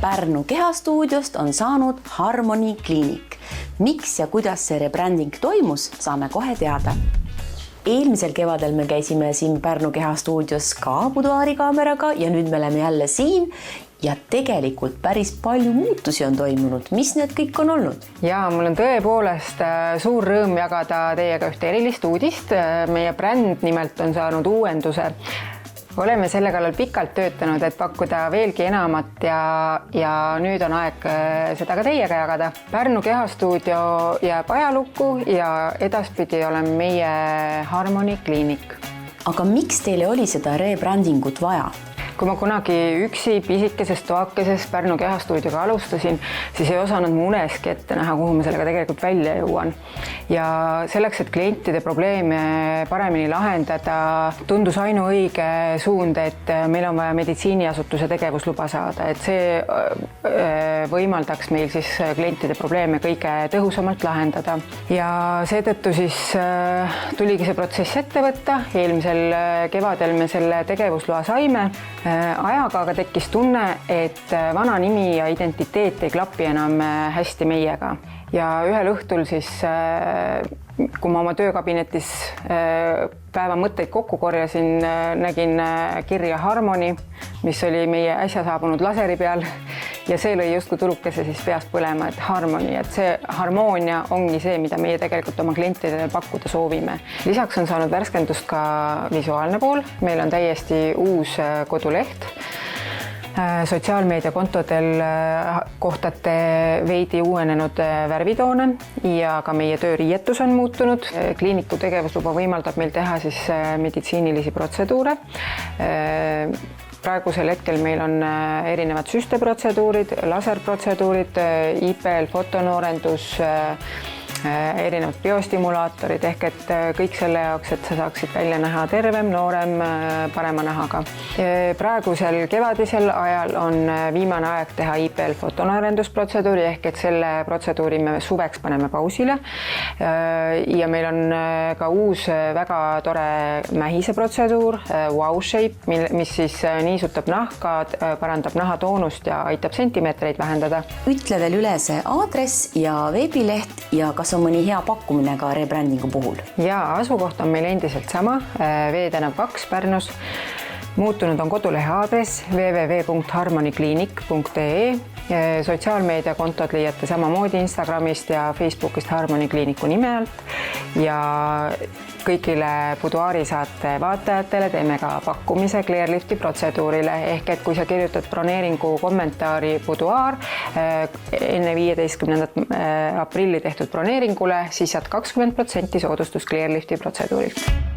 Pärnu kehastuudiost on saanud Harmony Kliinik. Miks ja kuidas see rebranding toimus, saame kohe teada. Eelmisel kevadel me käisime siin Pärnu kehastuudios ka buduaarikaameraga ja nüüd me oleme jälle siin ja tegelikult päris palju muutusi on toimunud. Mis need kõik on olnud? Ja mul on tõepoolest suur rõõm jagada teiega ühte erilist uudist. Meie bränd nimelt on saanud uuenduse. Oleme selle kallal pikalt töötanud, et pakkuda veelgi enamat ja nüüd on aeg seda ka teiega jagada. Pärnu kehastuudio jääb ajalukku ja edaspidi oleme meie Harmony Kliinik. Aga miks teile oli seda rebrandingut vaja? Kui ma kunagi üksi pisikeses toakeses Pärnu kehastuudioga alustasin, siis ei osanud mu uneski ette näha, kuhu ma sellega tegelikult välja jõuan. Ja selleks, et klientide probleeme paremini lahendada, tundus ainuõige suund, et meil on vaja meditsiiniasutuse tegevusluba saada, et see võimaldaks meil siis klientide probleeme kõige tõhusamalt lahendada. Ja seetõttu siis tuligi see protsess ette võtta. Eelmisel kevadel me selle tegevusloa saime. Ajaga aga tekkis tunne, et vana nimi ja identiteet ei klapi enam hästi meiega. Ja ühel õhtul siis, kui ma oma töökabinetis päeva mõtteid kokku korjasin, nägin kirja Harmony, mis oli meie äsja saabunud laseri peal ja see lõi justkui tulukese siis peast põlema, et Harmony, et see harmoonia ongi see, mida meie tegelikult oma klientidele pakkuda soovime. Lisaks on saanud värskendust ka visuaalne pool. Meil on täiesti uus koduleht. Sotsiaalmeediakontodel kohtate veidi uuenenud värvitoone ja ka meie tööriietus on muutunud. Kliiniku tegevusluba võimaldab meil teha siis meditsiinilisi protseduure. Praegusel hetkel meil on erinevad süsteprotseduurid, laserprotseduurid, IPL, fotonoorendus, erinevad biostimulaatorid ehk et kõik selle jaoks, et sa saaksid välja näha tervem, noorem, parema nahaga. Praegusel kevadisel ajal on viimane aeg teha IPL fotonoorendusprotseduuri ehk et selle protseduuri me suveks paneme pausile. Ja meil on ka uus väga tore mähise protseduur, Wow Shape, mis siis niisutab nahka, parandab nahatoonust ja aitab sentimeetreid vähendada. Ütle veel üle see aadress ja veebileht ja kas on mõni hea pakkumine ka rebrandingu puhul? Ja asukoht on meil endiselt sama, Veetänav 2 Pärnus. Muutunud on kodulehe aadress www.harmonykliinik.ee. Sotsiaalmeediakontod leiate samamoodi Instagramist ja Facebookist Harmony Kliiniku nime alt ja kõigile buduaari saate vaatajatele teeme ka pakkumise Clearlifti protseduurile ehk et kui sa kirjutad broneeringu kommentaari buduaar enne 15. aprilli tehtud broneeringule, siis saad 20% soodustust Clearlifti protseduurilt.